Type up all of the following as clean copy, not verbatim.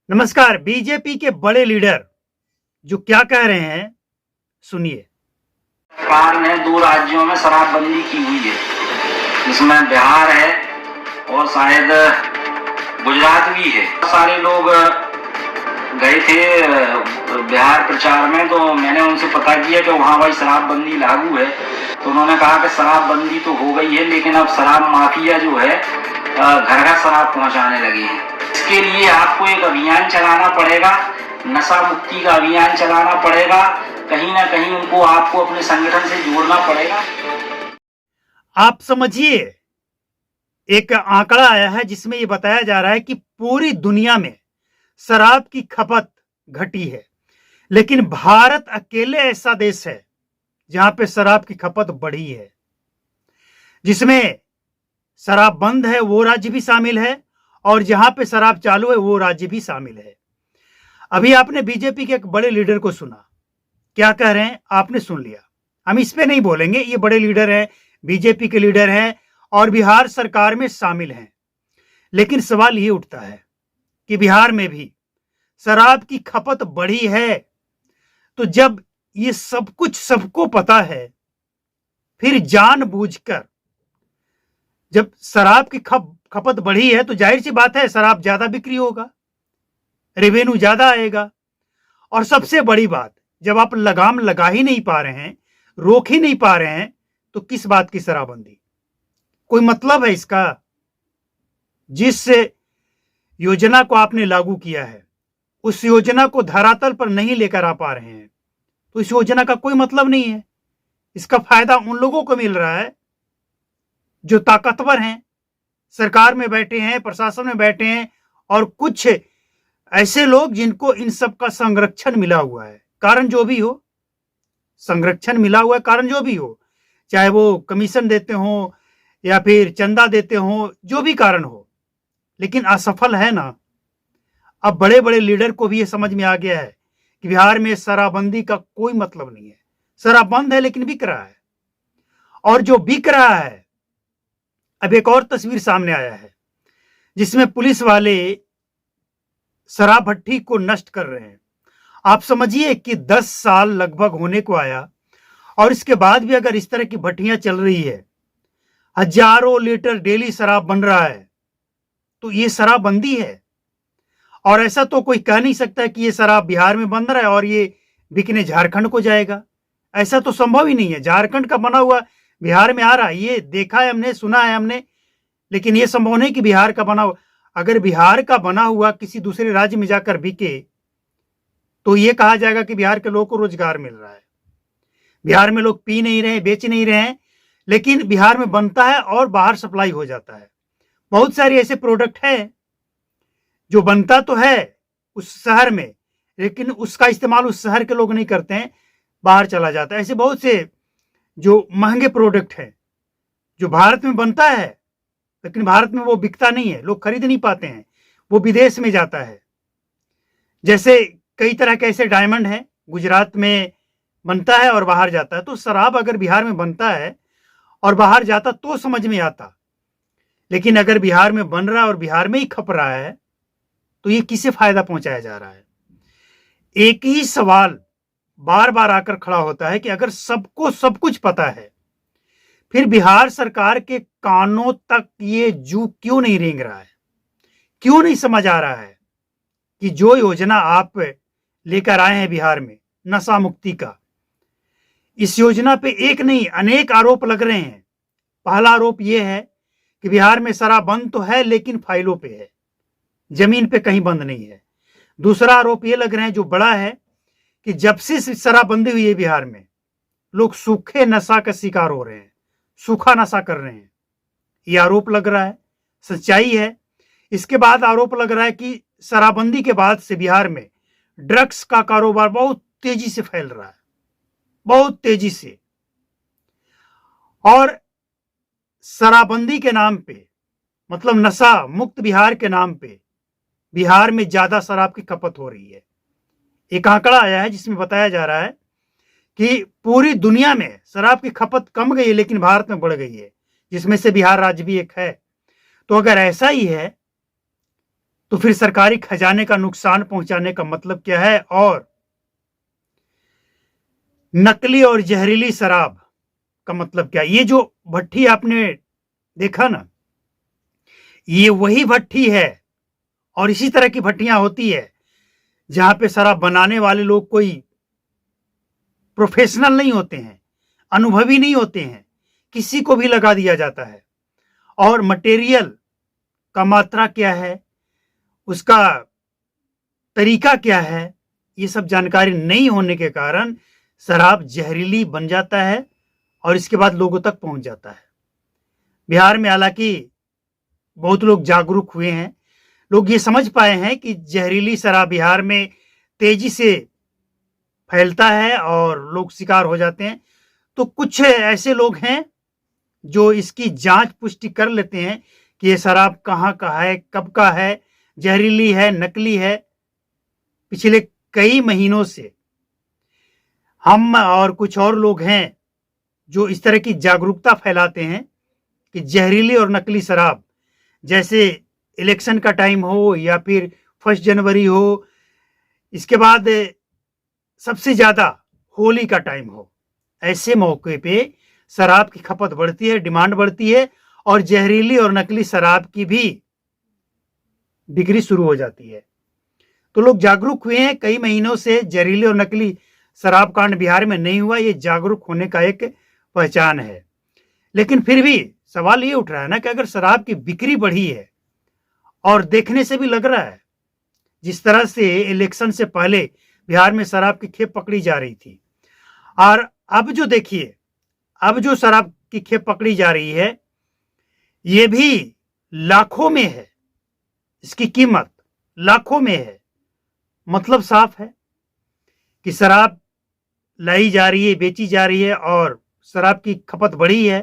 नमस्कार। बीजेपी के बड़े लीडर जो क्या कह रहे हैं सुनिए। सरकार ने 2 राज्यों में शराबबंदी की हुई है, जिसमें बिहार है और शायद गुजरात भी है। सारे लोग गए थे बिहार प्रचार में, तो मैंने उनसे पता किया कि वहाँ भाई शराबबंदी लागू है। तो उन्होंने कहा कि शराबबंदी तो हो गई है, लेकिन अब शराब माफिया जो है घर घर शराब पहुँचाने लगे हैं। इसके लिए आपको एक अभियान चलाना पड़ेगा, नशा मुक्ति का अभियान चलाना पड़ेगा। कहीं ना कहीं उनको आपको अपने संगठन से जोड़ना पड़ेगा। आप समझिए, एक आंकड़ा आया है जिसमें यह बताया जा रहा है कि पूरी दुनिया में शराब की खपत घटी है, लेकिन भारत अकेले ऐसा देश है जहां पे शराब की खपत बढ़ी है। जिसमें शराब बंद है वो राज्य भी शामिल है और जहां पे शराब चालू है वो राज्य भी शामिल है। अभी आपने बीजेपी के एक बड़े लीडर को सुना, क्या कह रहे हैं आपने सुन लिया। हम इस पे नहीं बोलेंगे, ये बड़े लीडर हैं, बीजेपी के लीडर हैं और बिहार सरकार में शामिल हैं। लेकिन सवाल ये उठता है कि बिहार में भी शराब की खपत बढ़ी है, तो जब ये सब कुछ सबको पता है, फिर जानबूझकर जब शराब की खपत बढ़ी है तो जाहिर सी बात है शराब ज्यादा बिक्री होगा, रेवेन्यू ज्यादा आएगा। और सबसे बड़ी बात, जब आप लगाम लगा ही नहीं पा रहे हैं, रोक ही नहीं पा रहे हैं, तो किस बात की शराबबंदी? कोई मतलब है इसका? जिस योजना को आपने लागू किया है उस योजना को धरातल पर नहीं लेकर आ पा रहे हैं, तो इस योजना का कोई मतलब नहीं है। इसका फायदा उन लोगों को मिल रहा है जो ताकतवर हैं, सरकार में बैठे हैं, प्रशासन में बैठे हैं, और कुछ ऐसे लोग जिनको इन सब का संरक्षण मिला हुआ है। कारण जो भी हो, संरक्षण मिला हुआ है, कारण जो भी हो, चाहे वो कमीशन देते हो या फिर चंदा देते हो, जो भी कारण हो, लेकिन असफल है ना। अब बड़े बड़े लीडर को भी ये समझ में आ गया है कि बिहार में शराबबंदी का कोई मतलब नहीं है। शराब बंद है लेकिन बिक रहा है, और जो बिक रहा है, अब एक और तस्वीर सामने आया है जिसमें पुलिस वाले शराब भट्टी को नष्ट कर रहे हैं। आप समझिए कि 10 साल लगभग होने को आया और इसके बाद भी अगर इस तरह की भट्टियां चल रही है, हजारों लीटर डेली शराब बन रहा है, तो ये शराबबंदी है। और ऐसा तो कोई कह नहीं सकता कि ये शराब बिहार में बन रहा है और ये बिकने झारखंड को जाएगा। ऐसा तो संभव ही नहीं है। झारखंड का बना हुआ बिहार में आ रहा है, ये देखा है हमने, सुना है हमने, लेकिन ये संभव नहीं कि बिहार का बना हुआ, अगर बिहार का बना हुआ किसी दूसरे राज्य में जाकर बिके तो ये कहा जाएगा कि बिहार के लोगों को रोजगार मिल रहा है। बिहार में लोग पी नहीं रहे, बेच नहीं रहे हैं, लेकिन बिहार में बनता है और बाहर सप्लाई हो जाता है। बहुत सारे ऐसे प्रोडक्ट हैं जो बनता तो है उस शहर में, लेकिन उसका इस्तेमाल उस शहर के लोग नहीं करते हैं, बाहर चला जाता है। ऐसे बहुत से जो महंगे प्रोडक्ट हैं जो भारत में बनता है लेकिन भारत में वो बिकता नहीं है, लोग खरीद नहीं पाते हैं, वो विदेश में जाता है। जैसे कई तरह के ऐसे डायमंड हैं, गुजरात में बनता है और बाहर जाता है। तो शराब अगर बिहार में बनता है और बाहर जाता तो समझ में आता, लेकिन अगर बिहार में बन रहा है और बिहार में ही खप रहा है, तो ये किसे फायदा पहुंचाया जा रहा है? एक ही सवाल बार बार आकर खड़ा होता है कि अगर सबको सब कुछ पता है, फिर बिहार सरकार के कानों तक ये जू क्यों नहीं रेंग रहा है? क्यों नहीं समझ आ रहा है कि जो योजना आप लेकर आए हैं बिहार में नशा मुक्ति का, इस योजना पे एक नहीं अनेक आरोप लग रहे हैं। पहला आरोप यह है कि बिहार में शराब बंद तो है लेकिन फाइलों पे है, जमीन पे कहीं बंद नहीं है। दूसरा आरोप यह लग रहे हैं जो बड़ा है कि जब से शराबबंदी हुई है बिहार में, लोग सूखे नशा का शिकार हो रहे हैं, सूखा नशा कर रहे हैं। यह आरोप लग रहा है, सच्चाई है। इसके बाद आरोप लग रहा है कि शराबबंदी के बाद से बिहार में ड्रग्स का कारोबार बहुत तेजी से फैल रहा है, बहुत तेजी से। और शराबबंदी के नाम पे, मतलब नशा मुक्त बिहार के नाम पे, बिहार में ज्यादा शराब की खपत हो रही है। एक आंकड़ा आया है जिसमें बताया जा रहा है कि पूरी दुनिया में शराब की खपत कम गई है लेकिन भारत में बढ़ गई है, जिसमें से बिहार राज्य भी एक है। तो अगर ऐसा ही है तो फिर सरकारी खजाने का नुकसान पहुंचाने का मतलब क्या है? और नकली और जहरीली शराब का मतलब क्या? ये जो भट्टी आपने देखा ना, ये वही भट्टी है और इसी तरह की भट्टियां होती है जहां पे शराब बनाने वाले लोग कोई प्रोफेशनल नहीं होते हैं, अनुभवी नहीं होते हैं, किसी को भी लगा दिया जाता है। और मटेरियल का मात्रा क्या है, उसका तरीका क्या है, ये सब जानकारी नहीं होने के कारण शराब जहरीली बन जाता है और इसके बाद लोगों तक पहुंच जाता है। बिहार में हालांकि बहुत लोग जागरूक हुए हैं, लोग ये समझ पाए हैं कि जहरीली शराब बिहार में तेजी से फैलता है और लोग शिकार हो जाते हैं। तो कुछ ऐसे लोग हैं जो इसकी जांच पुष्टि कर लेते हैं कि ये शराब कहाँ का है, कब का है, जहरीली है, नकली है। पिछले कई महीनों से हम और कुछ और लोग हैं जो इस तरह की जागरूकता फैलाते हैं कि जहरीली और नकली शराब, जैसे इलेक्शन का टाइम हो या फिर 1 जनवरी हो, इसके बाद सबसे ज्यादा होली का टाइम हो, ऐसे मौके पे शराब की खपत बढ़ती है, डिमांड बढ़ती है और जहरीली और नकली शराब की भी बिक्री शुरू हो जाती है। तो लोग जागरूक हुए हैं कई महीनों से। जहरीली और नकली शराब कांड बिहार में नहीं हुआ, ये जागरूक होने का एक पहचान है। लेकिन फिर भी सवाल ये उठ रहा है ना कि अगर शराब की बिक्री बढ़ी है और देखने से भी लग रहा है जिस तरह से इलेक्शन से पहले बिहार में शराब की खेप पकड़ी जा रही थी, और अब जो देखिए, अब जो शराब की खेप पकड़ी जा रही है ये भी लाखों में है, इसकी कीमत लाखों में है। मतलब साफ है कि शराब लाई जा रही है, बेची जा रही है और शराब की खपत बढ़ी है।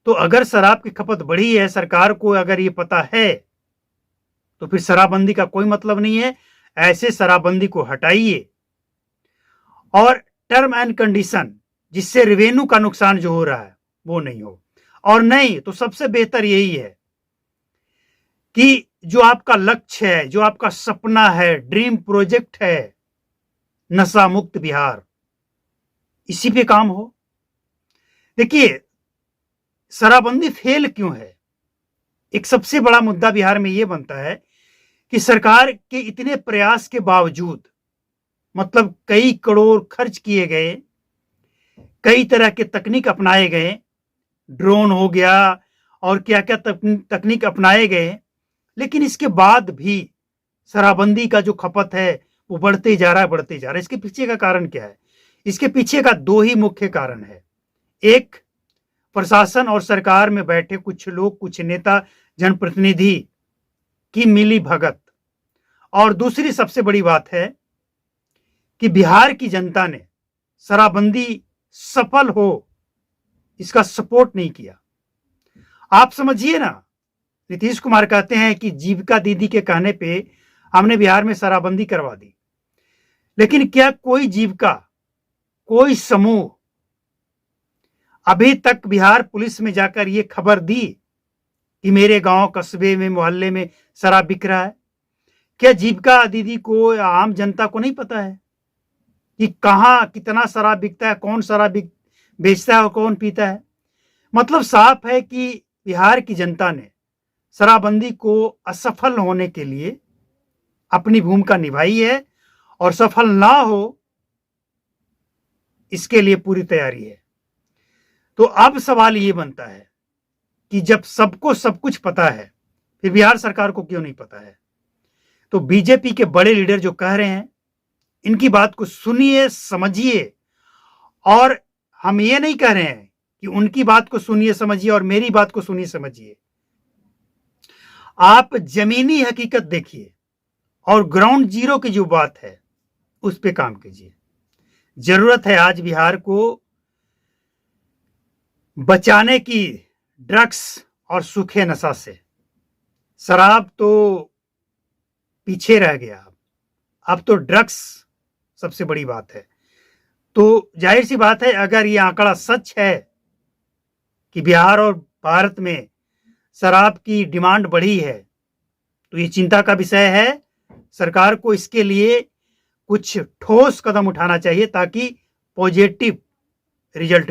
तो अगर शराब की खपत बढ़ी है, सरकार को अगर ये पता है, तो फिर शराबबंदी का कोई मतलब नहीं है। ऐसे शराबबंदी को हटाइए और टर्म एंड कंडीशन, जिससे रेवेन्यू का नुकसान जो हो रहा है वो नहीं हो। और नहीं तो सबसे बेहतर यही है कि जो आपका लक्ष्य है, जो आपका सपना है, ड्रीम प्रोजेक्ट है, नशा मुक्त बिहार, इसी पे काम हो। देखिए, शराबबंदी फेल क्यों है? एक सबसे बड़ा मुद्दा बिहार में यह बनता है कि सरकार के इतने प्रयास के बावजूद, मतलब कई करोड़ खर्च किए गए, कई तरह के तकनीक अपनाए गए, ड्रोन हो गया और क्या क्या तकनीक अपनाए गए, लेकिन इसके बाद भी शराबबंदी का जो खपत है वो बढ़ते जा रहा है, बढ़ते जा रहा है। इसके पीछे का कारण क्या है? इसके पीछे का दो ही मुख्य कारण है। एक, प्रशासन और सरकार में बैठे कुछ लोग, कुछ नेता, जनप्रतिनिधि की मिली भगत, और दूसरी सबसे बड़ी बात है कि बिहार की जनता ने शराबबंदी सफल हो इसका सपोर्ट नहीं किया। आप समझिए ना, नीतीश कुमार कहते हैं कि जीविका दीदी के कहने पे हमने बिहार में शराबबंदी करवा दी, लेकिन क्या कोई जीविका, कोई समूह अभी तक बिहार पुलिस में जाकर यह खबर दी कि मेरे गांव, कस्बे में, मोहल्ले में शराब बिक रहा है? क्या जीविका दीदी को या आम जनता को नहीं पता है कि कहां कितना शराब बिकता है, कौन शराब बेचता है और कौन पीता है? मतलब साफ है कि बिहार की जनता ने शराबबंदी को असफल होने के लिए अपनी भूमिका निभाई है और सफल ना हो इसके लिए पूरी तैयारी है। तो अब सवाल ये बनता है कि जब सबको सब कुछ पता है, फिर बिहार सरकार को क्यों नहीं पता है? तो बीजेपी के बड़े लीडर जो कह रहे हैं, इनकी बात को सुनिए, समझिए। और हम ये नहीं कह रहे हैं कि उनकी बात को सुनिए, समझिए और मेरी बात को सुनिए, समझिए। आप जमीनी हकीकत देखिए और ग्राउंड जीरो की जो बात है उस पे काम कीजिए। जरूरत है आज बिहार को बचाने की ड्रग्स और सूखे नशा से। शराब तो पीछे रह गया, अब तो ड्रग्स सबसे बड़ी बात है। तो जाहिर सी बात है, अगर ये आंकड़ा सच है कि बिहार और भारत में शराब की डिमांड बढ़ी है, तो ये चिंता का विषय है। सरकार को इसके लिए कुछ ठोस कदम उठाना चाहिए ताकि पॉजिटिव रिजल्ट